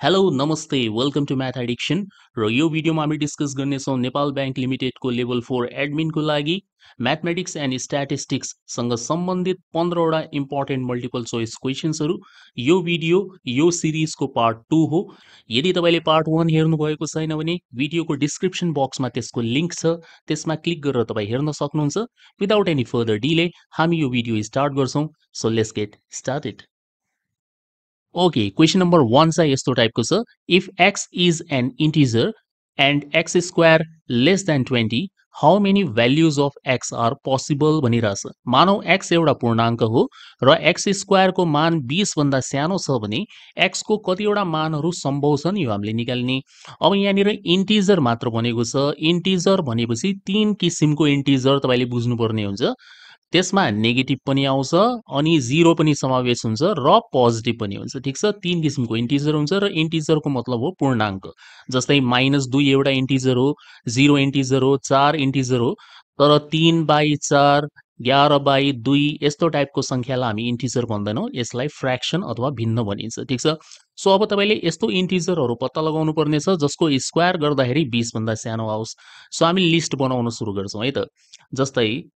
Hello नमस्ते welcome to math addiction र यो भिडियोमा हामी डिस्कस गर्नेछौँ नेपाल ब्याङ्क लिमिटेडको लेभल 4 एडमिनको लागि म्याथमेटिक्स एन्ड स्ट्याटिस्टिक्ससँग सम्बन्धित 15वटा इम्पोर्टेन्ट मल्टिपल चोइस क्वेसन्सहरू। यो भिडियो यो सिरिजको पार्ट 2 हो। यदि तपाईँले पार्ट 1 हेर्नुभएको छैन भने भिडियोको डिस्क्रिप्सन बक्समा त्यसको लिङ्क छ, त्यसमा क्लिक गरेर तपाईँ हेर्न सक्नुहुन्छ। विदाउट एनी फर्दर डिले हामी यो भिडियो स्टार्ट गर्छौँ। So let's get started. Okay, question number 1 चाहिँ यस्तो टाइपको छ। If x is an integer and x square less than 20, how many values of x are possible भनिरहेछ। मानौ x एउटा पूर्णाङ्क हो र x स्क्वायर को मान 20 भन्दा सानो छ भने x को कतिवटा मानहरू सम्भव छन् यो हामीले निकाल्ने। अब यहाँनिर इन्टिजर मात्र भनेको छ। इन्टिजर भनेपछि 3 किसिमको इन्टिजर तपाईले बुझ्नुपर्ने हुन्छ। त्यसमा नेगेटिभ पनि आउँछ अनि जिरो पनि समावेश हुन्छ र पोजिटिभ पनि हुन्छ। ठीक छ, 3 किसिमको इन्टिजर हुन्छ र इन्टिजरको मतलब हो पूर्णाङ्क। जस्तै -2 एउटा इन्टिजर हो, 0 इन्टिजर हो, 4 इन्टिजर हो। तर 3/4, 11/2 यस्तो टाइपको संख्यालाई हामी इन्टिजर भन्दैनौँ, यसलाई फ्र्याक्सन अथवा भिन्न भनिन्छ। ठीक छ, सो अब तपाईले यस्तो इन्टिजरहरू पत्ता लगाउनु पर्नेछ जसको स्क्वायर गर्दाखेरि 20 भन्दा सानो आओस्। सो हामी लिस्ट बनाउन सुरु गर्छौँ है त। जस्तै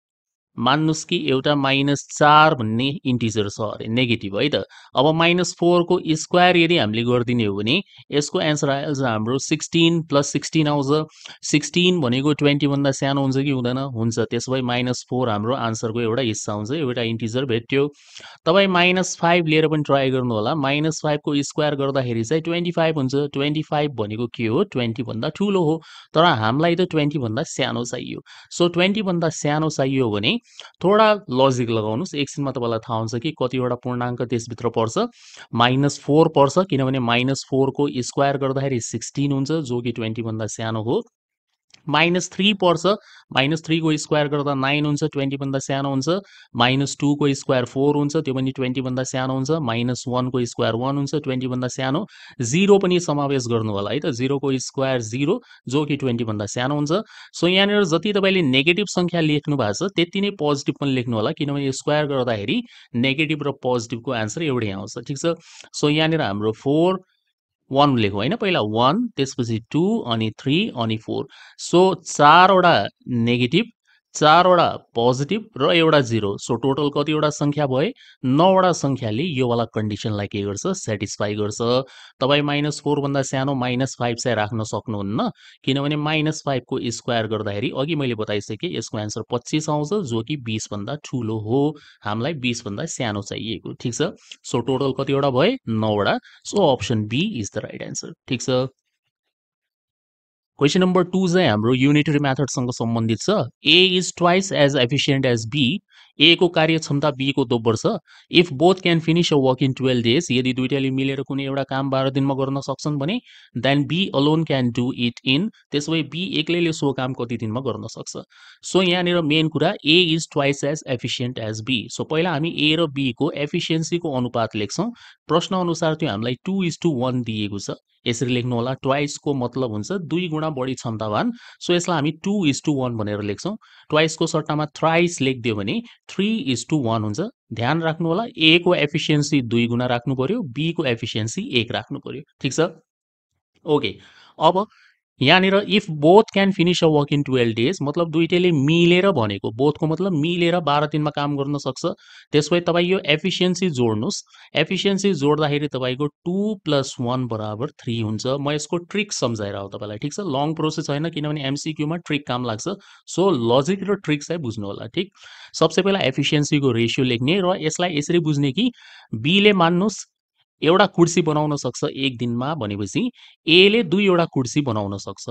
मान्नुस् कि एउटा -4 भन्ने इन्टिजर छ अरे, नेगेटिभ है त। अब -4 को स्क्वायर यदि हामीले गरिदिने हो भने यसको एन्सर आइहाल्छ हाम्रो 16 + 16 आउँछ। 16 भनेको 20 भन्दा सानो हुन्छ कि हुँदैन? हुन्छ। त्यसो भए -4 हाम्रो आन्सरको एउटा हिस्सा हुन्छ, एउटा इन्टिजर भेट्यो। तपाईँ -5 लिएर पनि ट्राई गर्नु होला। -5 को स्क्वायर गर्दाखेरि चाहिँ 25 हुन्छ। 25 भनेको के हो? 20 भन्दा ठुलो हो। तर हामीलाई त 20 भन्दा सानो चाहियो। सो 20 भन्दा सानो चाहियो भने थोडा लजिक लगाउनुस्। एकछिनमा तपाईँलाई थाहा हुन्छ कि कतिवटा पूर्णाङ्क त्यसभित्र पर्छ। -4 पर्छ, किनभने -4 को स्क्वायर गर्दाखेरि 16 हुन्छ, जो कि 20 भन्दा सानो हो। -3 पर्छ, -3 को स्क्वायर गर्दा 9 हुन्छ, 20 भन्दा सानो हुन्छ। -2 को स्क्वायर 4 हुन्छ, त्यो पनि 20 भन्दा सानो हुन्छ। -1 को स्क्वायर 1 हुन्छ, 20 भन्दा सानो। 0 पनि समावेश गर्नु होला है त। 0 को स्क्वायर 0, जो कि 20 भन्दा सानो हुन्छ। सो यहाँनिर जति तपाईँले नेगेटिभ संख्या लेख्नु भएको छ त्यति नै पोजिटिभ पनि लेख्नु होला, किनभने स्क्वायर गर्दाखेरि नेगेटिभ र पोजिटिभको आन्सर एउटै आउँछ। ठीक छ, सो यहाँनिर हाम्रो 4 1 लेखौँ होइन, पहिला 1 त्यसपछि 2 अनि 3 अनि 4। सो 4 वटा नेगेटिभ, 4 वटा पोजिटिभ र एउटा 0। सो टोटल कतिवटा संख्या भए? 9 वटा संख्याले यो वाला कन्डिसनलाई के गर्छ? सेटिस्फाई गर्छ। तपाईँ -4 भन्दा सानो -5 चाहिँ राख्न सक्नुहुन्न, किनभने -5 को स्क्वायर गर्दाखेरि अघि मैले बताइसकेँ यसको एन्सर 25 आउँछ, जो कि 20 भन्दा ठुलो हो। हामीलाई 20 भन्दा सानो चाहिएको। ठीक छ, सो टोटल कतिवटा भए? 9 वटा। So option b is the right answer. ठीक छ, क्वेसन नम्बर 2 चाहिँ हाम्रो युनिटरी मेथडसँग सम्बन्धित छ। A is twice as efficient as B. A को कार्यक्षमता बी को दोब्बर छ। If both can finish a work in 12 days, यदि दुईटाले मिलेर कुनै एउटा काम 12 दिनमा गर्न सक्छन् भने then b alone can do it in, त्यसो भए बी एक्लैले सो काम कति दिनमा गर्न सक्छ? सो यहाँनिर मेन कुरा A is twice as efficient as B. So पहिला हामी ए र बी को एफिसिएन्सीको अनुपात लेख्छौँ। प्रश्न अनुसार त्यो हामीलाई 2:1 दिएको छ। यसरी लेख्नु होला, ट्वाइस को मतलब हुन्छ 2 गुणा बढी क्षमतावान। सो यसलाई हामी 2:1 भनेर लेख्छौँ। ट्वाइस को सट्टामा थ्राइस लेखिदियो भने 3:1 हुन्छ। ध्यान राख्नु होला, ए को एफिसिएन्सी 2 गुणा राख्नु पर्यो, बी को एफिसिएन्सी 1 राख्नु पर्यो। ठीक छ, ओके। अब यहाँनिर if both can finish a work in 12 days, मतलब दुईटैले मिलेर भनेको, बोथको मतलब मिलेर 12 दिनमा काम गर्न सक्छ। त्यसपछि तपाईँ यो एफिसिएन्सी जोड्नुहोस्। एफिसिएन्सी जोड्दाखेरि तपाईँको 2 + 1 = 3 हुन्छ। म यसको ट्रिक सम्झाएर हो तपाईँलाई। ठीक छ, लङ प्रोसेस होइन, किनभने एमसीक्यूमा ट्रिक काम लाग्छ। सो लजिक र ट्रिक चाहिँ बुझ्नु होला। ठीक, सबसे पहिला एफिसिएन्सीको रेसियो लेख्ने र यसलाई यसरी बुझ्ने कि बीले मान्नुहोस् एउटा कुर्सी बनाउन सक्छ एक दिनमा भनेपछि एले 2 वटा कुर्सी बनाउन सक्छ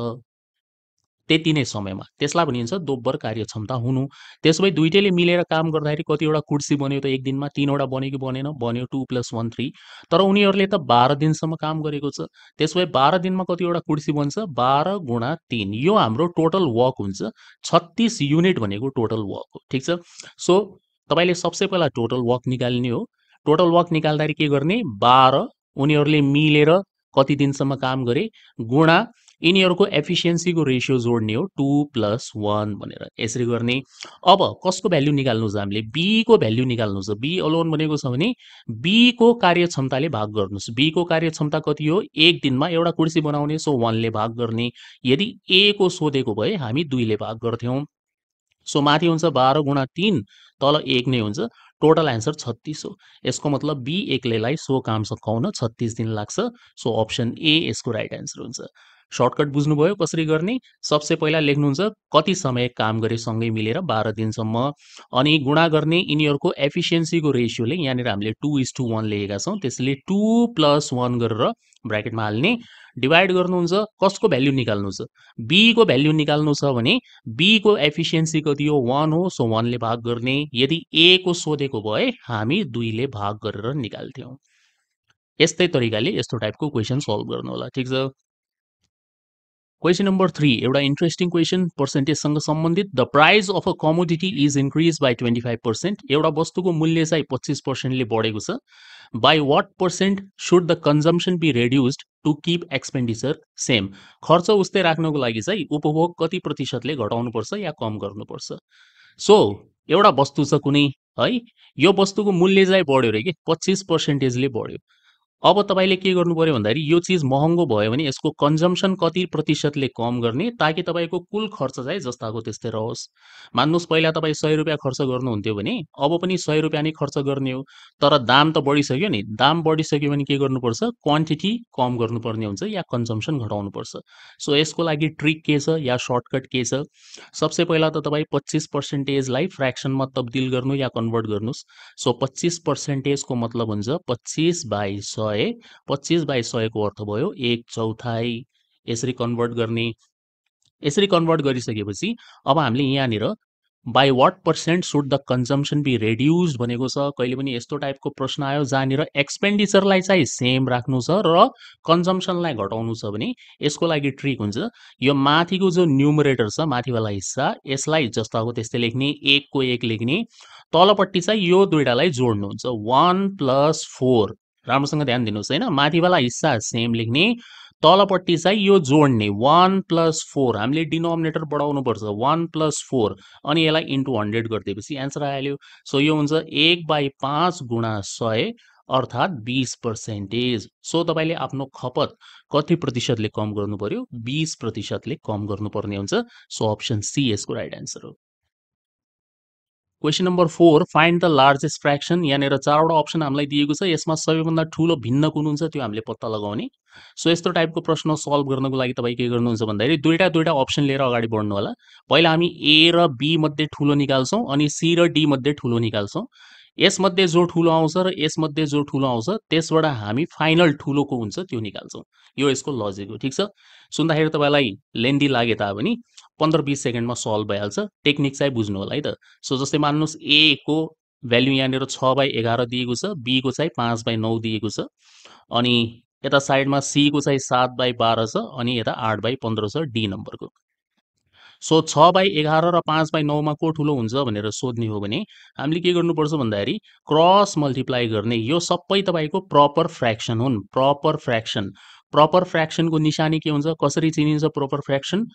त्यति नै समयमा। त्यसलाई भनिन्छ दोब्बर कार्यक्षमता हुनु। त्यसो भए दुईटैले मिलेर काम गर्दाखेरि कतिवटा कुर्सी बन्यो त एक दिनमा? 3 वटा बन्यो कि बनेन? बन्यो, 2 + 1 3। तर उनीहरूले त 12 दिनसम्म काम गरेको छ। त्यसो भए 12 दिनमा कतिवटा कुर्सी बन्छ? 12 × 3, यो हाम्रो टोटल वर्क हुन्छ। 36 युनिट भनेको टोटल वर्क हो। ठीक छ, सो तपाईले सबसे पहिला टोटल वर्क निकाल्ने हो। टोटल वर्क निकाल्दाखेरि के गर्ने? 12 उनीहरूले मिलेर कति दिनसम्म काम गरे गुणा यिनीहरूको एफिसियन्सीको रेसियो जोड्ने हो 2+1 भनेर यसरी गर्ने। अब कसको भ्याल्यु निकाल्नु छ हामीले बी को भ्याल्यु निकाल्नु छ। बी अलोन भनेको छ भने बी को कार्यक्षमताले भाग गर्नुस्। बी को कार्यक्षमता कति हो एक दिनमा एउटा कुर्सी बनाउने सो 1 ले भाग गर्ने। यदि ए को सोधेको भए हामी 2 ले भाग गर्थ्यौं। सो माथि हुन्छ 12 गुणा 3 तल 1 नै हुन्छ टोटल आन्सर 36 हो। यसको मतलब बी एक्लैलाई सो काम सकाउन 36 दिन लाग्छ। सो अप्सन ए यसको राइट आन्सर हुन्छ। सर्टकट बुझ्नुभयो कसरी गर्ने। सबसे पहिला लेख्नुहुन्छ कति समय काम गरे सँगै मिलेर 12 दिनसम्म अनि गुणा गर्ने यिनीहरूको एफिसियन्सीको रेसियोले यहाँनिर हामीले 2:1 लेखेका छौं त्यसले 2+1 गरेर ब्र्याकेटमा हाल्ने डिवाइड गर्नुहुन्छ कसको भ्याल्यु निकाल्नु छ बी को भ्याल्यु निकाल्नु छ भने बी को एफिसियन्सी कति हो 1 हो सो 1 ले भाग गर्ने। यदि ए को सोधेको भए हामी 2 ले भाग गरेर निकाल्थ्यौं। यस्तै तरिकाले यस्तो टाइपको क्वेशन सल्भ गर्नु होला। ठीक छ। क्वेशन नम्बर 3 एउटा इन्ट्रेस्टिङ क्वेशन पर्सेन्टेजसँग सम्बन्धित। The price of a commodity is increase by 25%। एउटा वस्तुको मूल्य चाहिँ 25% ले बढेको छ। By what percent should the consumption be reduced to keep expenditure same. खर्च उस्तै राख्नको लागि चाहिँ उपभोग कति प्रतिशतले घटाउनुपर्छ या कम गर्नुपर्छ। सो एउटा वस्तु छ कुनै है यो वस्तुको मूल्य चाहिँ बढ्यो रे के 25% ले बढ्यो। अब तपाईले के गर्नु पर्यो भन्दाखेरि यो चीज महँगो भयो भने यसको कन्जम्सन कति प्रतिशतले कम गर्ने ताकि तपाईको कुल खर्च चाहिँ जस्ताको त्यस्तै रहोस्। मान्नुस् पहिला तपाई 100 रुपैयाँ खर्च गर्नुहुन्थ्यो भने अब पनि 100 रुपैयाँ नै खर्च गर्ने हो। तर दाम त बढिसक्यो नि। दाम बढिसक्यो भने के गर्नुपर्छ क्वान्टिटी कम गर्नुपर्ने हुन्छ या कन्जम्सन घटाउनुपर्छ। सो यसको लागि ट्रिक के छ या सर्टकट के छ। सबसे पहिला त तपाई 25% लाई फ्र्याक्सनमा तब्दिल गर्नु या कन्भर्ट गर्नुस्। सो 25% को मतलब हुन्छ 25/100। 25/100 को अर्थ भयो 1/4। यसरी कन्भर्ट गर्ने। यसरी कन्भर्ट गरिसकेपछि अब हामीले यहाँनिर by what percent should the consumption be reduced भनेको छ। कहिले पनि यस्तो टाइपको प्रश्न आयो जहाँनिर एक्सपेन्डिचरलाई चाहिँ सेम राख्नु छ र कन्जम्सनलाई घटाउनु छ भने यसको लागि ट्रिक हुन्छ यो माथिको जो न्युमरेटर छ माथिवाला हिस्सा यसलाई जस्ताको त्यस्तै लेख्ने 1 को 1 लेख्ने। तलपट्टि चाहिँ यो दुईटालाई जोड्नुहुन्छ 1+4। राम्रोसँग ध्यान दिनुहोस् हैन माथिवाला हिस्सा सेम लेख्ने तलपट्टि चाहिँ यो जोड्ने 1+4 हामीले डिनोमिनेटर बढाउनु पर्छ 1+4 अनि यसलाई इन्टु 100 गरिदिएपछि एन्सर आइहाल्यो। सो यो हुन्छ 1/5 गुणा 100 अर्थात् 20%। सो तपाईले आफ्नो खपत कति प्रतिशतले कम गर्नु पर्यो 20%ले कम गर्नुपर्ने हुन्छ। सो अप्सन सी यसको राइट एन्सर हो। Question number 4 find the largest fraction. यहाँनिर चारवटा अप्सन हामीलाई दिएको छ यसमा सबैभन्दा ठूलो भिन्न कुन हुन्छ त्यो हामीले पत्ता लगाउने। सो यस्तो टाइपको प्रश्न सल्भ गर्नको लागि तपाई के गर्नुहुन्छ भन्दाखेरि दुईटा अप्सन लिएर अगाडि बढ्नु होला। पहिला हामी ए र बी मध्ये ठूलो निकाल्छौं अनि सी र डी मध्ये ठूलो निकाल्छौं। यसमध्ये जो ठूलो आउँछ र यसमध्ये जो ठूलो आउँछ त्यसबाट हामी फाइनल ठूलोको हुन्छ त्यो निकाल्छौं। यो यसको लजिक हो। ठीक छ। सुन्दाखेरि तपाईलाई लेन्दी लागे तापनि 15-20 सेकेन्डमा सल्भ भइहाल्छ। टेक्निक चाहिँ बुझ्नु होला है त। सो जस्तै मान्नुस् ए को भ्याल्यु यहाँनिर 6/11 दिएको छ बी को चाहिँ 5/9 दिएको छ अनि यता साइडमा सी को चाहिँ 7/12 छ अनि यता 8/15 छ डी नम्बरको। सो 6/11 र 5/9 मा को ठूलो हुन्छ भनेर सोध्ने हो भने हामीले के गर्नुपर्छ भन्दाखेरि क्रस मल्टिप्लाई गर्ने। यो सबै तपाईको प्रपर फ्र्याक्सन हुन्। Proper fraction. प्रपर फ्र्याक्सनको निशानी के हुन्छ कसरी चिनिन्छ प्रपर फ्र्याक्सन।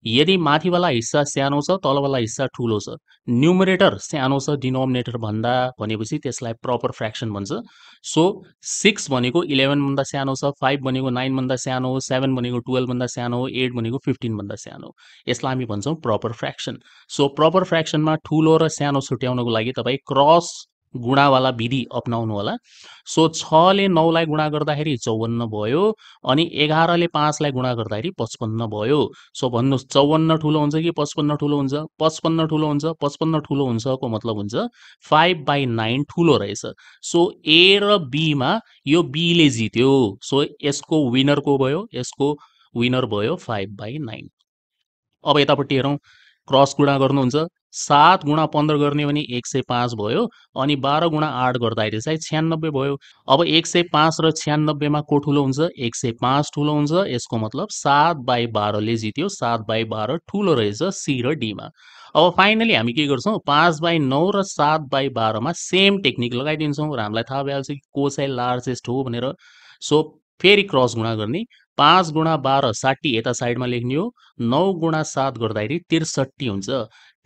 यदि माथिवाला हिस्सा सानो छ तलवाला हिस्सा ठूलो छ न्युमरेटर सानो छ डिनोमिनेटर भन्दा भनेपछि त्यसलाई प्रपर फ्र्याक्सन भन्छ। सो 6 भनेको 11 भन्दा सानो छ 5 भनेको 9 भन्दा सानो हो 7 भनेको 12 भन्दा सानो हो 8 भनेको 15 भन्दा सानो हो। यसलाई हामी भन्छौं प्रपर फ्र्याक्सन। सो प्रपर फ्र्याक्सनमा ठूलो र सानो छुट्याउनको लागि तपाई क्रस गुणावाला विधि अपनाउनु होला। सो 6 ले 9 लाई गुणा गर्दाखेरि 54 भयो अनि 11 ले 5 लाई गुणा गर्दाखेरि 55 भयो। सो भन्नुस् 54 ठूलो हुन्छ कि 55 ठूलो हुन्छ 55 ठूलो हुन्छ 55 ठूलो हुन्छ को मतलब हुन्छ 5/9 ठूलो रहेछ। सो ए र बी मा यो बी ले जित्यो। सो यसको विनर को भयो यसको विनर भयो 5/9। अब यतापट्टि हेरौं क्रस गुणा गर्नुहुन्छ 7 गुणा 15 गर्ने भने 105 भयो अनि 12 गुणा 8 गर्दाखेरि चाहिँ 96 भयो। अब 105 र 96 मा को ठूलो हुन्छ 105 ठूलो हुन्छ। यसको मतलब 7/12 ले जित्यो 7/12 ठूलो रहेछ सी र डी मा। अब फाइनली हामी के गर्छौं 5/9 र 7/12 मा सेम टेक्निक लगाइदिन्छौं र हामीलाई थाहा भइहाल्छ कि को चाहिँ लार्जेस्ट हो भनेर। सो फेरि क्रस गुणा गर्ने 5 गुणा 12 60 यता साइडमा लेख्ने हो 9 गुणा 7 गर्दाखेरि 63 हुन्छ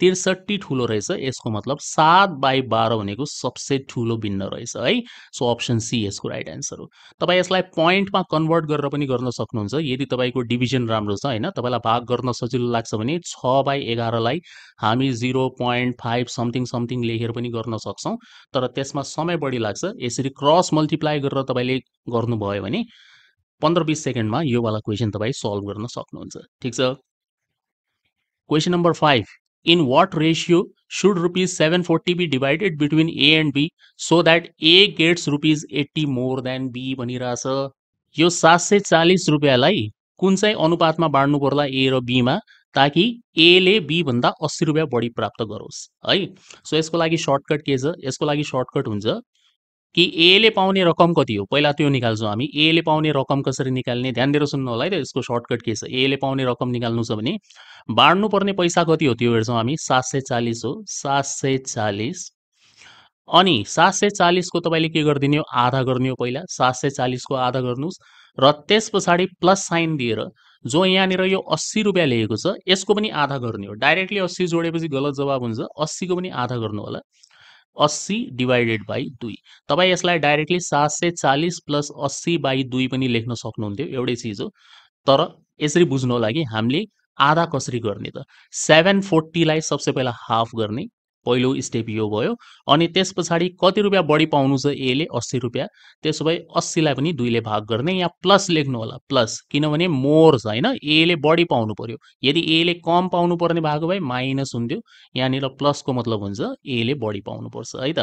63 ठुलो रहेछ यसको मतलब 7/12 भनेको सबसे ठुलो भिन्न रहेछ है सो अप्सन सी यसको राइट एन्सर हो तपाईँ यसलाई पोइन्टमा कन्भर्ट गरेर पनि गर्न सक्नुहुन्छ यदि तपाईँको डिभिजन राम्रो छ होइन तपाईँलाई भाग गर्न सजिलो लाग्छ भने 6/11 लाई हामी 0.5 समथिङ समथिङ लेखेर पनि गर्न सक्छौँ तर त्यसमा समय बढी लाग्छ यसरी क्रस मल्टिप्लाई गरेर तपाईँले गर्नुभयो भने 15-20 सेकेन्डमा यो वाला क्वेसन तपाईँ सल्भ गर्न सक्नुहुन्छ ठिक छ question number 5 in what ratio should rupees 740 be divided between A and B so that A gets rupees 80 more than B भनिरहेछ यो 740 रुपियाँलाई कुन चाहिँ अनुपातमा बाँड्नु पर्ला A र B मा ताकि A ले B भन्दा 80 रुपियाँ बढी प्राप्त गरोस् है सो यसको लागि सर्टकट के छ यसको लागि सर्टकट हुन्छ कि ए ले पाउने रकम कति हो पहिला त्यो निकाल्छौँ हामी ए ले पाउने रकम कसरी निकाल्ने ध्यान दिएर सुन्नु होला है त यसको सर्टकट के छ ए ले पाउने रकम निकाल्नु छ भने बाँड्नु पर्ने पैसा कति हो त्यो हेर्छौँ हामी 740 हो 740 अनि 740 को तपाईँले के गरिदिने हो आधा गर्ने हो पहिला 740 को आधा गर्नुहोस् र त्यस पछाडि प्लस साइन दिएर जो यहाँनिर यो 80 रुपियाँ लेखेको छ यसको पनि आधा गर्ने हो डाइरेक्टली 80 जोडेपछि गलत जवाब हुन्छ 80 को पनि आधा गर्नु होला 80 डिवाइडेड बाई 2 तपाईँ यसलाई डाइरेक्टली 740 प्लस 80/2 पनि लेख्न सक्नुहुन्थ्यो एउटै चिज हो तर यसरी बुझ्नु होला कि हामीले आधा कसरी गर्ने त 740 लाई सबसे पहिला हाफ गर्ने पहिलो स्टेप यो भयो अनि त्यस पछाडि कति रुपियाँ बढी पाउनु छ ए ले 80 रुपियाँ त्यसो भए 80 लाई पनि 2 ले भाग गर्ने यहाँ प्लस लेख्नु होला प्लस किनभने मोर छ हैन ए ले बढी पाउनु पर्यो यदि ए ले कम पाउनु पर्ने भएको भए माइनस हुन्थ्यो यहाँनिर प्लसको मतलब हुन्छ ए ले बढी पाउनु पर्छ है त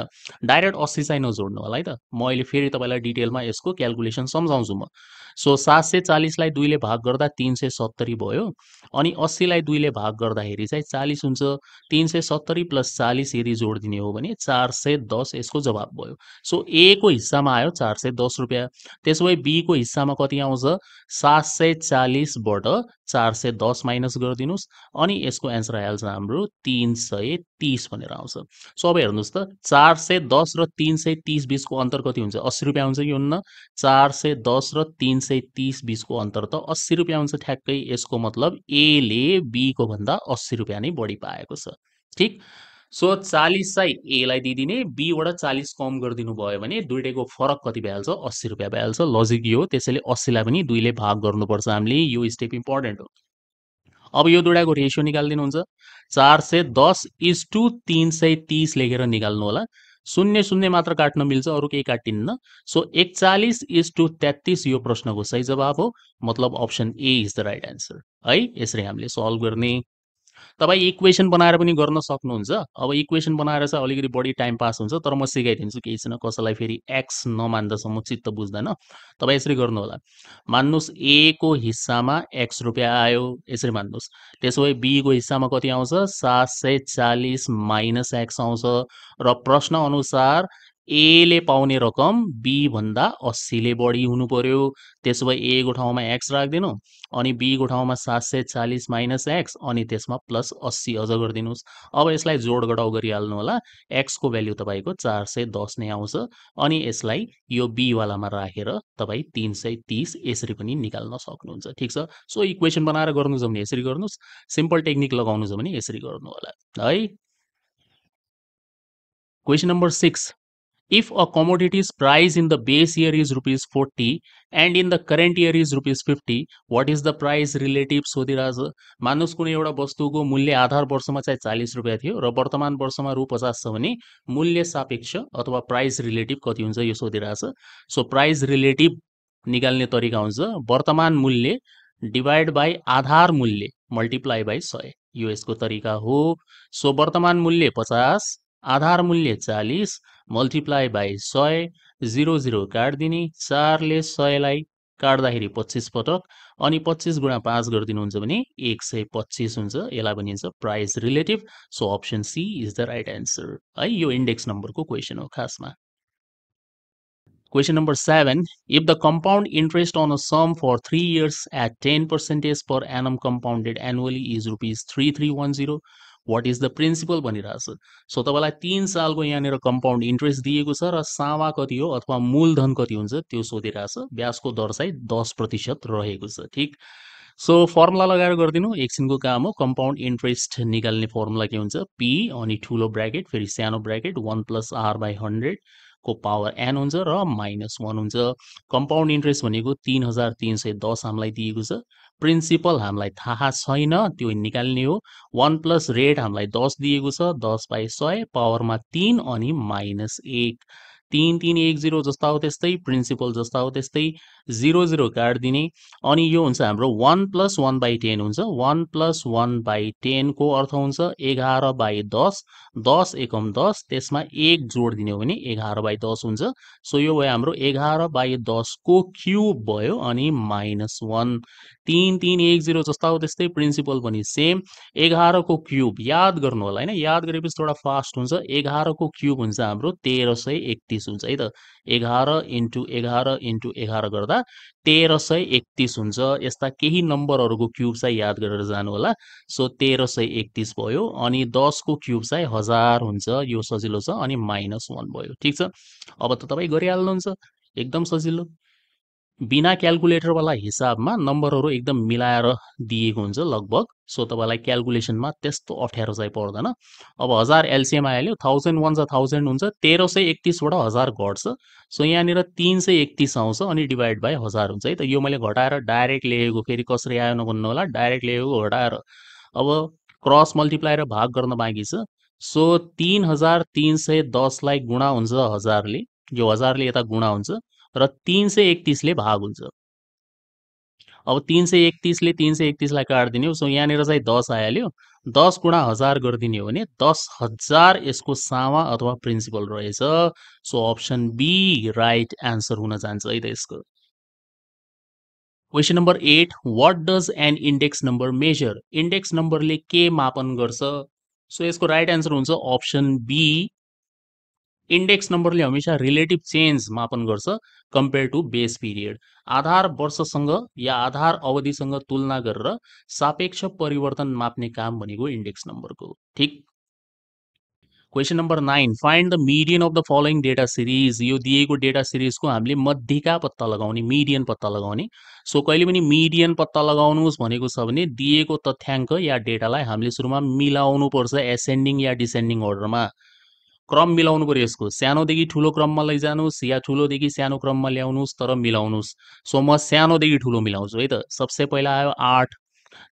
डाइरेक्ट 80 चाहिँ नजोड्नु होला है त म अहिले फेरि तपाईलाई डिटेलमा यसको क्याल्कुलेसन सम्झाउँछु म सो 740 लाई 2 ले भाग गर्दा 370 भयो अनि 80 लाई 2 ले भाग गर्दाखेरि चाहिँ 40 हुन्छ 370 प्लस 40 यदि जोडिदिने हो भने 410 यसको जवाब भयो सो ए को हिस्सामा आयो 410 रुपियाँ त्यसो भए बी को हिस्सामा कति आउँछ 740 बाट 410 माइनस गरिदिनुस् अनि यसको एन्सर आइहाल्छ हाम्रो 330 भनेर आउँछ सो अब हेर्नुहोस् त 410 र 330 बीचको अन्तर कति हुन्छ 80 रुपियाँ हुन्छ कि हुन्न 410 र 330 बीचको अन्तर त 80 रुपियाँ हुन्छ ठ्याक्कै यसको मतलब ए ले बी को भन्दा 80 रुपियाँ नै बढी पाएको छ ठीक सो 40 चाहिँ ए लाई दिदिने बी बाट 40 कम गरिदिनु भयो भने दुईटैको फरक कति भइहाल्छ 80 रुपियाँ भइहाल्छ लजिक यो त्यसैले 80 लाई पनि 2 ले भाग गर्नुपर्छ हामीले यो स्टेप इम्पोर्टेन्ट हो अब यो दुईटाको रेसियो निकालिदिनुहुन्छ 410:330 लेखेर निकाल्नु होला शून्य शून्य मात्र काट्न मिल्छ अरू केही काटिन्न सो 41:33 यो प्रश्नको सही जवाब हो मतलब option A is the right answer है यसरी हामीले सल्भ गर्ने तपाईँ इक्वेसन बनाएर पनि गर्न सक्नुहुन्छ अब इक्वेसन बनाएर चाहिँ अलिकति बढी टाइम पास हुन्छ तर म सिकाइदिन्छु केही छैन कसैलाई फेरि एक्स नमान्दासम्म चित्त बुझ्दैन तपाईँ यसरी गर्नु होला मान्नुहोस् ए को हिस्सामा एक्स रुपियाँ आयो यसरी मान्नुहोस् त्यसो भए बी को हिस्सामा कति आउँछ 740 माइनस एक्स आउँछ र प्रश्न अनुसार ए ले पाउने रकम बी भन्दा 80 ले बढी हुनु पर्यो त्यसो भए ए को ठाउँमा एक्स राखिदिनु अनि बी को ठाउँमा 740 माइनस एक्स अनि त्यसमा प्लस 80 अझ गरिदिनुहोस् अब यसलाई जोड घटाउ गरिहाल्नु होला एक्स को भ्याल्यु तपाईँको 410 नै आउँछ अनि यसलाई यो बी वालामा राखेर तपाईँ 330 यसरी पनि निकाल्न सक्नुहुन्छ ठिक छ सो इक्वेसन बनाएर गर्नु छ भने यसरी गर्नुहोस् सिम्पल टेक्निक लगाउनु छ भने यसरी गर्नु होला है question number 6 if a commodity's price in the base year is rupees 40 and in the current year is rupees 50 what is the price relative सोधिरहेछ मान्नुहोस् कुनै एउटा वस्तुको मूल्य आधार वर्षमा चाहिँ 40 रुपियाँ थियो र वर्तमान वर्षमा रु 50 छ भने मूल्य सापेक्ष अथवा प्राइस रिलेटिभ कति हुन्छ यो सोधिरहेछ सो प्राइस रिलेटिभ निकाल्ने तरिका हुन्छ वर्तमान मूल्य डिवाइड बाई आधार मूल्य मल्टिप्लाई बाई 100 यो यसको तरिका हो सो वर्तमान मूल्य 50 आधार मूल्य 40 मल्टिप्लाई बाई 100 0 0 काट्दिने 4 ले 100 लाई काट्दाखेरि 25 पटक अनि 25 गुणा 5 गरिदिनुहुन्छ भने 125 हुन्छ यसलाई भनिन्छ price relative so option c is the right answer है यो इन्डेक्स नम्बरको क्वेसन हो खासमा Question number 7. If the compound interest on a sum for 3 years at 10% per annum compounded annually is rupees 3310, what is the principal भनिरहेछ। सो तपाईँलाई 3 सालको यहाँनिर कम्पाउन्ड इन्ट्रेस्ट दिएको छ र सामा कति हो अथवा मूलधन कति हुन्छ त्यो सोधिरहेछ। ब्याजको दर चाहिँ 10% रहेको छ। ठिक, सो फर्मुला लगाएर गरिदिनु, एकछिनको काम हो। कम्पाउन्ड इन्ट्रेस्ट निकाल्ने फर्मुला के हुन्छ, पी अनि ठुलो ब्राकेट फेरि सानो ब्राकेट 1 + r/100 को पावर n हुन्छ र -1 हुन्छ। कम्पाउन्ड इन्ट्रेस्ट भनेको 3310 हामीलाई दिएको छ। प्रिन्सिपल हामीलाई थाहा छैन, त्यो निकाल्ने हो। 1 प्लस रेट हामीलाई 10 दिएको छ, 10/100 पावरमा 3 अनि -1। 3310 जस्ता हो त्यस्तै, प्रिन्सिपल जस्ता हो त्यस्तै, 0 0 काटिदिने। अनि यो हुन्छ हाम्रो 1 + 1/10 हुन्छ। 1 + 1/10 को अर्थ हुन्छ 11/10, 10 एकम 10, त्यसमा 1 जोड दिने हो भने 11/10 हुन्छ। सो यो भयो हाम्रो 11/10 को क्युब भयो अनि -1। 3310 जस्ता हो त्यस्तै, प्रिन्सिपल पनि सेम। 11 को क्युब याद गर्नु होला हैन, याद गरेपछि थोडा फास्ट हुन्छ। 11 को क्युब हुन्छ हाम्रो 1331 हुन्छ है त। 11 × 11 × 11 गर्दा 1331 हुन्छ। यस्ता केही नम्बरहरूको क्युब चाहिँ याद गरेर जानु होला। सो 1331 भयो अनि 10 को क्युब चाहिँ 1000 हुन्छ। यो सजिलो छ अनि -1 भयो। ठिक छ, अब त तपाईँ गरिहाल्नुहुन्छ, एकदम सजिलो। बिना क्यालकुलेटरवाला हिसाबमा नम्बरहरू एकदम मिलाएर दिएको हुन्छ लगभग। सो तपाईँलाई क्यालकुलेसनमा त्यस्तो अप्ठ्यारो चाहिँ पर्दैन। अब 1000 एलसिएम आइहाल्यो, 1001 जा 1000 हुन्छ, 1331 बाट 1000 घट्छ। सो यहाँनिर 331 आउँछ अनि डिभाइड बाई 1000 हुन्छ है त। यो मैले घटाएर डाइरेक्ट लेखेको, फेरि कसरी आयो नभन्नु होला, डाइरेक्ट लेखेको घटाएर। अब क्रस मल्टिप्लाई र भाग गर्न बाँकी छ। सो 3310 लाई गुणा हुन्छ 1000 ले, यो 1000 ले यता गुणा हुन्छ र 331 ले भाग हुन्छ। अब 331 ले 331 लाई काट्दिने हो। सो यहाँनिर चाहिँ 10 आइहाल्यो, 10 गुणा 1000 गरिदिने हो भने 10,000 यसको सामा अथवा प्रिन्सिपल रहेछ। So option B right answer हुन जान्छ है त यसको। Question number 8, what does an index number measure? Index नम्बरले के मापन गर्छ? सो यसको राइट एन्सर हुन्छ अप्सन बी। इन्डेक्स नम्बरले हमेशा रिलेटिभ चेन्ज मापन गर्छ कम्पेयर टु बेस पिरियड। आधार वर्षसँग या आधार अवधिसँग तुलना गरेर सापेक्ष परिवर्तन माप्ने काम भनेको इन्डेक्स नम्बरको। ठिक, question number 9, find the median of the following data series. यो दिएको डेटा सिरिजको हामीले मध्यिका पत्ता लगाउने, मिडियन पत्ता लगाउने। सो कहिले पनि मिडियन पत्ता लगाउनुहोस् भनेको छ भने दिएको तथ्याङ्क या डेटालाई हामीले सुरुमा मिलाउनु पर्छ एसेन्डिङ या डिसेन्डिङ अर्डरमा। क्रम मिलाउनु पर्यो यसको, सानोदेखि ठुलो क्रममा लैजानुहोस् या ठुलोदेखि सानो क्रममा ल्याउनुहोस्, तर मिलाउनुहोस्। सो म सानोदेखि ठुलो मिलाउँछु है त। सबसे पहिला आयो 8,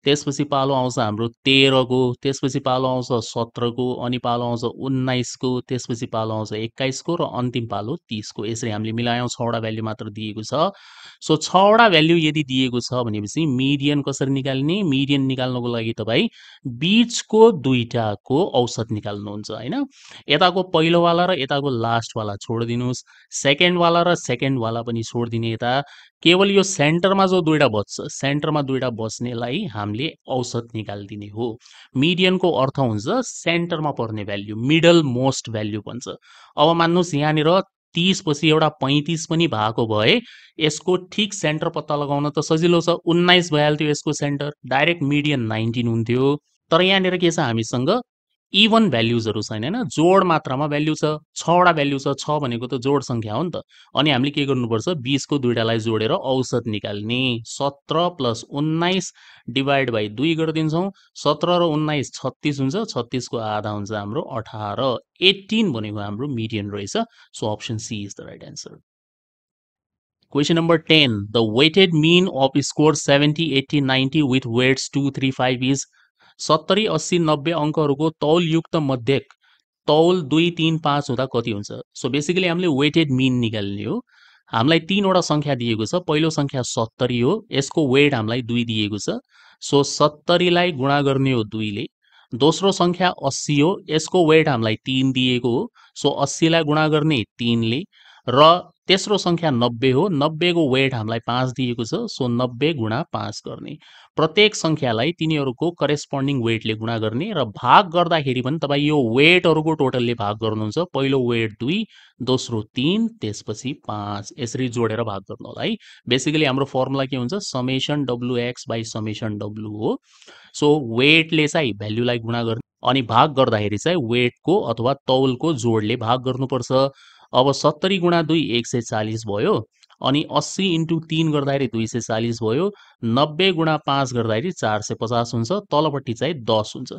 त्यसपछि पालो आउँछ हाम्रो 13 को, त्यसपछि पालो आउँछ 17 को, अनि पालो आउँछ 19 को, त्यसपछि पालो आउँछ 21 को र अन्तिम पालो 30 को। यसरी हामीले मिलायौँ, 6 वटा भ्याल्यु मात्र दिएको छ। सो 6 वटा भ्याल्यु यदि दिएको छ भनेपछि मिडियन कसरी निकाल्ने? मिडियन निकाल्नको लागि तपाईँ बीचको दुईटाको औसत निकाल्नुहुन्छ हैन। यताको पहिलोवाला र यताको लास्टवाला छोडिदिनुहोस्, सेकेन्डवाला र सेकेन्डवाला पनि छोडिदिने यता। केवल यो सेन्टरमा जो दुईटा बच्छ, सेन्टरमा दुईटा बच्नेलाई हामीले औसत निकालिदिने हो। मिडियनको अर्थ हुन्छ सेन्टरमा पर्ने भ्याल्यु, मिडल मोस्ट भ्याल्यु भन्छ। अब मान्नुहोस् यहाँनिर 30 पछि एउटा 35 पनि भएको भए यसको ठिक सेन्टर पत्ता लगाउन त सजिलो छ, 19 भइहाल्थ्यो यसको सेन्टर, डाइरेक्ट मिडियन 19 हुन्थ्यो। तर यहाँनिर के छ, हामीसँग इभन भ्याल्युजहरू छैन हैन, जोड मात्रामा भ्याल्यु छ। 6 वटा भ्याल्यु छ, 6 भनेको त जोड संख्या हो नि त। अनि हामीले के गर्नुपर्छ, 20 को दुईटालाई जोडेर औसत निकाल्ने। 17 + 19 डिभाइड बाई 2 गरिदिन्छौँ। 17 र 19 36 हुन्छ, 36 को आधा हुन्छ हाम्रो 18। 18 भनेको हाम्रो मिडियन रहेछ। So option c is the right answer. Question number 10, the weighted mean of score 70 80 90 with weights 2 3 5 is. 70 80 90 अङ्कहरूको तौलयुक्त मध्यक तौल 2 3 5 हुँदा कति हुन्छ? सो बेसिकली हामीले वेटेड मिन निकाल्ने हो। हामीलाई 3 वटा संख्या दिएको छ। पहिलो संख्या 70 हो, यसको वेट हामीलाई 2 दिएको छ। सो 70 लाई गुणा गर्ने हो 2 ले। दोस्रो संख्या 80 हो, यसको वेट हामीलाई 3 दिएको हो। सो 80 लाई गुणा गर्ने 3 ले। र तेस्रो संख्या 90 हो। 90 को वेट हामीलाई 5 दिएको छ, सो 90 गुणा 5 गर्ने। प्रत्येक संख्यालाई तिनीहरूको करेस्पोन्डिङ वेटले गुणा गर्ने र भाग गर्दाखेरि पनि तपाईँ यो वेटहरूको टोटलले भाग गर्नुहुन्छ। पहिलो वेट 2, दोस्रो 3, त्यसपछि 5, यसरी जोडेर भाग गर्नु होला है। बेसिकली हाम्रो फर्मुला के हुन्छ, summation WX by summation W हो। सो वेटले चाहिँ भ्याल्युलाई गुणा गर्ने अनि भाग गर्दाखेरि चाहिँ वेटको अथवा तौलको जोडले भाग गर्नुपर्छ। अब 70 गुणा 2 140 भयो, अनि 80 इन्टु 3 गर्दाखेरि 240 भयो, 90 गुणा 5 गर्दाखेरि 450 हुन्छ, तलपट्टि चाहिँ 10 हुन्छ।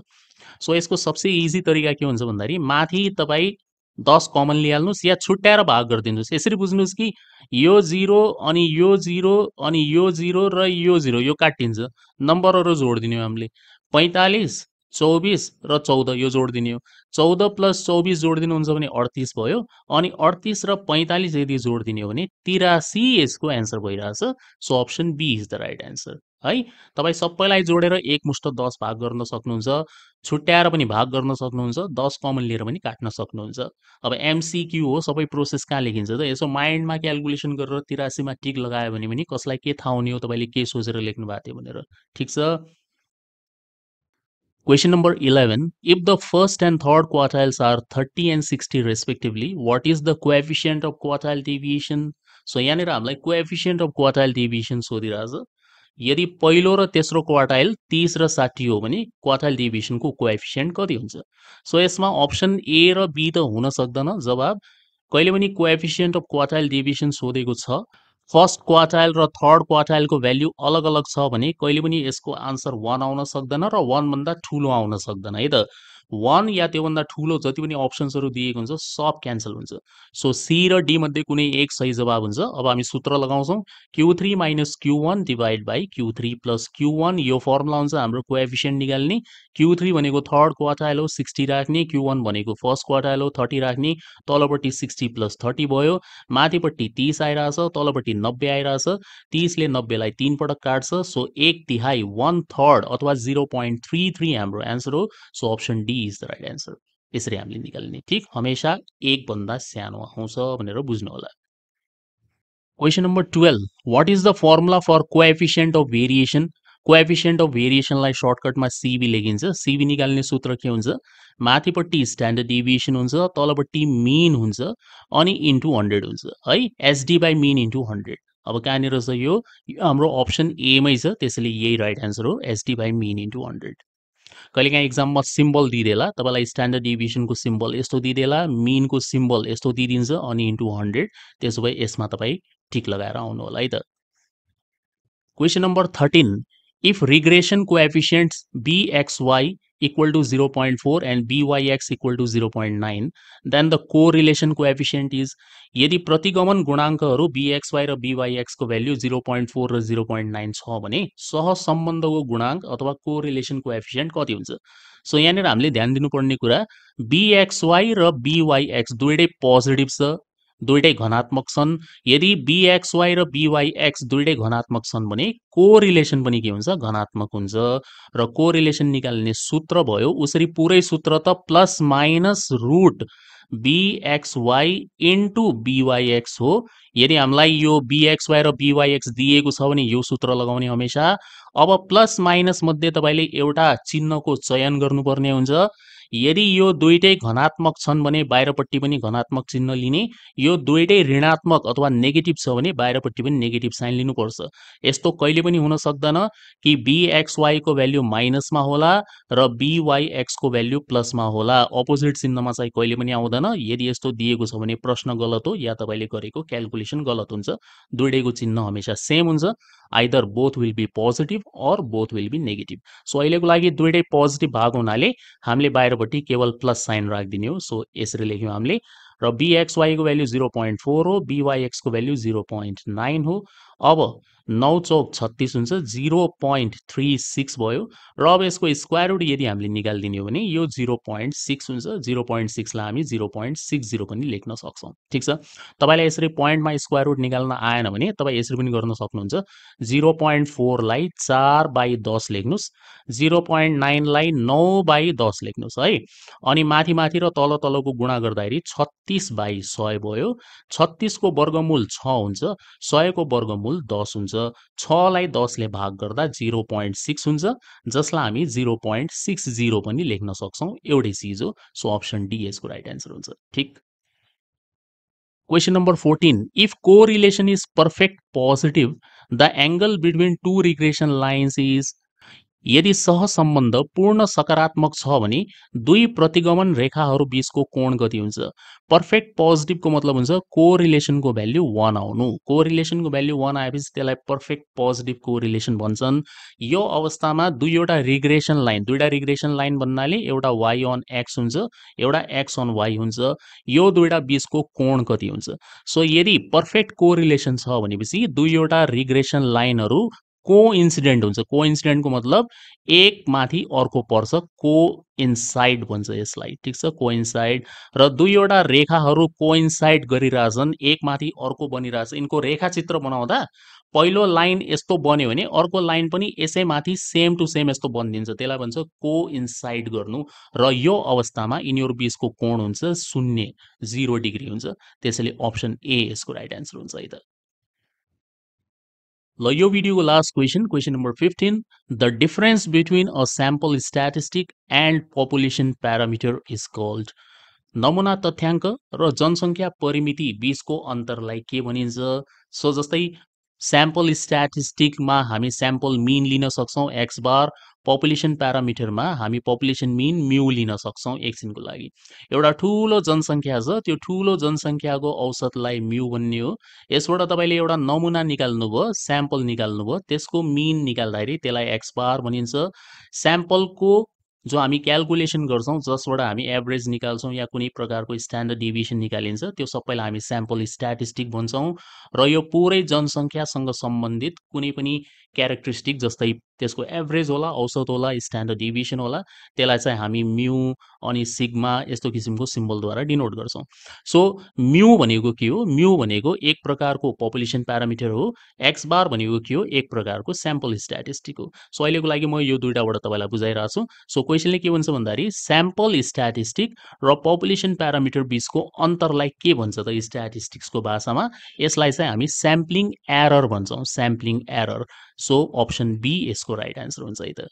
सो यसको सबसे इजी तरिका के हुन्छ भन्दाखेरि माथि तपाईँ 10 कमन लिइहाल्नुहोस् या छुट्याएर भाग गरिदिनुहोस्। यसरी बुझ्नुहोस् कि यो 0 अनि यो 0 अनि यो 0 र यो 0 यो काटिन्छ, नम्बरहरू जोडिदिने हो हामीले। 45, 24 र 14 यो जोडिदिने हो। 14 प्लस 24 जोडिदिनुहुन्छ भने 38 भयो, अनि 38 र 45 यदि जोडिदिने हो भने 83 यसको एन्सर भइरहेछ। So option b is the right answer है। तपाईँ सबैलाई जोडेर एकमुष्ट 10 भाग गर्न सक्नुहुन्छ, छुट्याएर पनि भाग गर्न सक्नुहुन्छ, 10 कमन लिएर पनि काट्न सक्नुहुन्छ। अब एमसीक्यू हो, सबै प्रोसेस कहाँ लेखिन्छ त, यसो माइन्डमा क्यालकुलेसन गरेर 83 मा टिक लगायो भने पनि कसलाई के थाहा हुने हो तपाईँले के सोचेर लेख्नु भएको थियो भनेर। ठिक छ। Question number 11. If the first and third quartiles are 30 and 60 respectively, what is the coefficient of quartile deviation? So यहाँनिर हामीलाई coefficient of quartile deviation सोधिरहेछ। यदि पहिलो र तेस्रो क्वार्टाइल 30 र 60 हो भने क्वार्टाइल डेभिएसनको कोएफिसिएन्ट कति हुन्छ? सो यसमा अप्सन ए र बी त हुन सक्दैन जवाब। कहिले पनि कोएफिसिएन्ट अफ क्वार्टाइल डेभिएसन सोधेको छ, फर्स्ट क्वार्टाइल र थर्ड क्वार्टाइलको भ्याल्यु अलग अलग छ भने कहिले पनि यसको आन्सर 1 आउन सक्दैन र 1 भन्दा ठुलो आउन सक्दैन है त। 1 या त्योभन्दा ठुलो जति पनि अप्सन्सहरू दिएको हुन्छ सब क्यान्सल हुन्छ। सो सी र डी मध्ये कुनै एक सही जवाब हुन्छ। अब हामी सूत्र लगाउँछौँ, Q3 minus Q1 divide by Q3 plus Q1। यो फर्मुला हुन्छ हाम्रो कोएफिसिएन्ट निकाल्ने। Q3 भनेको थर्ड क्वार्टाइल हो, 60 राख्ने। Q1 भनेको फर्स्ट क्वार्टाइल हो, 30 राख्ने। तलपट्टि 60 प्लस 30 भयो, माथिपट्टि 30 आइरहेछ, तलपट्टि 90 आइरहेछ। 30 ले 90 लाई 3 पटक काट्छ, सो 1/3 1/3 अथवा 0.33 हाम्रो एन्सर हो। So option D is the right answer. यसरी हामीले निकाल्ने। ठिक, हमेशा 1 भन्दा सानो आउँछ भनेर बुझ्नु होला। Question number 12. What is the formula for coefficient of variation? Coefficient of भेरिएसनलाई सर्टकटमा सिबी लेखिन्छ। सिबी निकाल्ने सूत्र के हुन्छ, माथिपट्टि स्ट्यान्डर्ड डेभिएसन हुन्छ, तलपट्टि मिन हुन्छ, अनि इन्टु 100 हुन्छ है। SD by mean into 100। अब कहाँनिर छ यो हाम्रो अप्सन एमै छ, त्यसैले यही राइट एन्सर हो, एसडी बाई मिन इन्टु 100। कहिलेकाहीँ इक्जाममा सिम्बल दिइदेला, तपाईँलाई स्ट्यान्डर्ड डेभिएसनको सिम्बल यस्तो दिइदेला, मिनको सिम्बल यस्तो दिइदिन्छ, अनि इन्टु 100। त्यसो भए यसमा तपाईँ टिक लगाएर आउनु होला है त। Question number 13. If regression coefficients bxy equal to 0.4 and byx equal to 0.9, then the correlation coefficient is, यदि प्रतिगमन गुणाङ्कहरू bxy र byx को भ्याल्यु 0.4 र 0.9 छ भने सहसम्बन्धको गुणाङ्क अथवा कोरिलेसन कोएफिसिएन्ट कति हुन्छ? सो यहाँनिर हामीले ध्यान दिनुपर्ने कुरा, bxy र byx दुईटै पोजिटिभ छ, दुईटै धनात्मक छन्। यदि bxy र byx दुईटै धनात्मक छन् भने कोरिलेसन पनि के हुन्छ, धनात्मक हुन्छ। र कोरिलेसन निकाल्ने सूत्र भयो, उसरी पुरै सूत्र त plus minus root bxy into byx हो। यदि हामीलाई यो bxy र byx दिएको छ भने यो सूत्र लगाउने हमेशा। अब प्लस माइनस मध्ये तपाईले एउटा चिन्हको चयन गर्नुपर्ने हुन्छ। यदि यो दुईटै धनात्मक छन् भने बाहिरपट्टि पनि धनात्मक चिन्ह लिने, यो दुईटै ऋणात्मक अथवा नेगेटिभ छ भने बाहिरपट्टि पनि नेगेटिभ साइन लिनुपर्छ। यस्तो कहिले पनि हुन सक्दैन कि bxy को भ्याल्यु माइनसमा होला र byx को भ्याल्यु प्लसमा होला, अपोजिट चिन्हमा चाहिँ कहिले पनि आउँदैन। यदि यस्तो दिएको छ भने प्रश्न गलत हो या तपाईले गरेको क्यालकुलेसन गलत हुन्छ। दुईटैको चिन्ह हमेशा सेम हुन्छ, either both will be positive और both will be negative. So अहिलेको लागि दुईटै पोजिटिभ भएको हुनाले हामीले बाहिरपट्टि केवल प्लस साइन राखिदिने हो। सो यसरी लेख्यौँ हामीले। र bxy को भ्याल्यु 0.4 हो, byx को भ्याल्यु 0.9 हो। अब 9 चौक 36 हुन्छ 0.36 भयो र अब यसको स्क्वायर रुट यदि हामीले निकालिदिने हो भने यो 0.6 हुन्छ 0.6 लाई हामी 0.60 पनि लेख्न सक्छौँ ठिक छ तपाईलाई यसरी पोइन्टमा स्क्वायर रुट निकाल्न आएन भने तपाईँ यसरी पनि गर्न सक्नुहुन्छ 0.4 लाई 4/10 लेख्नुस् 0.9 लाई 9/10 लेख्नुस् है अनि माथि माथि र तल तलको गुणा गर्दाखेरि 36/100 भयो 36 को वर्गमूल 6 हुन्छ 100 को वर्गमूल 10 हुन्छ 6 लाई 10 ले भाग गर्दा 0.6 हुन्छ जसलाई हामी 0.60 पनि लेख्न सक्छौं एउटै चीज हो सो अप्सन डी यसको राइट आन्सर हुन्छ ठीक Question number 14. If correlation is perfect positive, the angle between two regression lines is यदि सहसम्बन्ध पूर्ण सकारात्मक छ भने दुई प्रतिगमन रेखाहरू बीचको कोण कति हुन्छ पर्फेक्ट पोजिटिभको मतलब हुन्छ कोरिलेसनको भ्याल्यु 1 आउनु कोरिलेसनको भ्याल्यु 1 आएपछि त्यसलाई पर्फेक्ट पोजिटिभ कोरिलेसन भन्छन् यो अवस्थामा दुईवटा रिग्रेसन लाइन दुईटा रिग्रेसन लाइन भन्नाले एउटा y अन x हुन्छ एउटा x अन y हुन्छ यो दुईटा बीचको कोण कति हुन्छ सो यदि पर्फेक्ट कोरिलेसन छ भनेपछि दुईवटा रिग्रेसन लाइनहरू कोइन्सिडेन्ट हुन्छ कोइन्सिडेन्टको मतलब एक माथि अर्को पर्छ कोइन्साइड भन्छ यसलाई ठीक छ कोइन्साइड र दुईवटा रेखाहरू कोइन्साइड गरिरहेछन् एक माथि अर्को बनिरहेछ यिनको रेखाचित्र बनाउँदा पहिलो लाइन यस्तो बन्यो भने अर्को लाइन पनि यसै माथि सेम टु सेम यस्तो बनिदिन्छ त्यसलाई भन्छ कोइन्साइड गर्नु र यो अवस्थामा यिनीहरू बीचको कोण हुन्छ 0 डिग्री हुन्छ त्यसैले अप्सन ए यसको राइट आन्सर हुन्छ है त ल यो भिडियोको last question number 15 the difference between a sample statistic and population parameter is called नमुना तथ्याङ्क र जनसङ्ख्या परिमिति बीचको अन्तरलाई के भनिन्छ सो जस्तै स्याम्पल स्ट्याटिस्टिकमा हामी स्याम्पल मिन लिन सक्छौँ एक्स बार पपुलेसन प्यारामिटरमा हामी पपुलेसन मिन म्यू लिन सक्छौँ एकछिनको लागि एउटा ठुलो जनसङ्ख्या छ त्यो ठुलो जनसङ्ख्याको औसतलाई म्यू भन्ने हो यसबाट तपाईँले एउटा नमुना निकाल्नुभयो स्याम्पल निकाल्नुभयो त्यसको मिन निकाल्दाखेरि त्यसलाई एक्स बार भनिन्छ स्याम्पलको जो हामी क्यालकुलेसन गर्छौँ जसबाट हामी एभरेज निकाल्छौँ या कुनै प्रकारको स्ट्यान्डर्ड डिभिएसन निकालिन्छ त्यो सबैलाई हामी स्याम्पल स्ट्याटिस्टिक भन्छौँ र यो पुरै जनसङ्ख्यासँग सम्बन्धित कुनै पनि क्यारेक्टरिस्टिक जस्तै त्यसको एभरेज होला औसत होला स्ट्यान्डर्ड डिभिएसन होला त्यसलाई चाहिँ हामी म्यू अनि सिग्मा यस्तो किसिमको सिम्बलद्वारा डिनोट गर्छौँ सो म्यू भनेको के हो म्यू भनेको एक प्रकारको पपुलेसन प्यारामिटर हो एक्स बार भनेको के हो एक प्रकारको स्याम्पल स्ट्याटिस्टिक हो सो अहिलेको लागि म यो दुईटाबाट तपाईँलाई बुझाइरहेको छु सो क्वेसनले के भन्छ भन्दाखेरि स्याम्पल स्ट्याटिस्टिक र पपुलेसन प्यारामिटर बीचको अन्तरलाई के भन्छ त स्ट्याटिस्टिक्सको भाषामा यसलाई चाहिँ हामी स्याम्पलिङ एरर भन्छौँ sampling error so option b यसको राइट आन्सर हुन्छ है त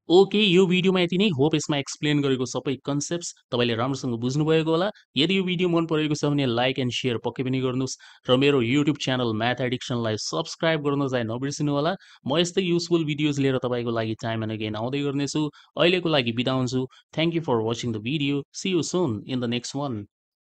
ओके यो भिडियोमा यति नै होप यसमा एक्सप्लेन गरेको सबै कन्सेप्ट्स तपाईँले राम्रोसँग बुझ्नुभएको होला यदि यो भिडियो मन परेको छ भने लाइक एन्ड सेयर पक्कै पनि गर्नुहोस् र मेरो युट्युब च्यानल म्याथ एडिक्सनलाई सब्सक्राइब गर्नु चाहिँ नबिर्सिनु होला म यस्तै युजफुल भिडियोज लिएर तपाईँको लागि टाइम एन्ड अगेन आउँदै गर्नेछु अहिलेको लागि बिदा हुन्छु thank you for watching the video see you soon in the next one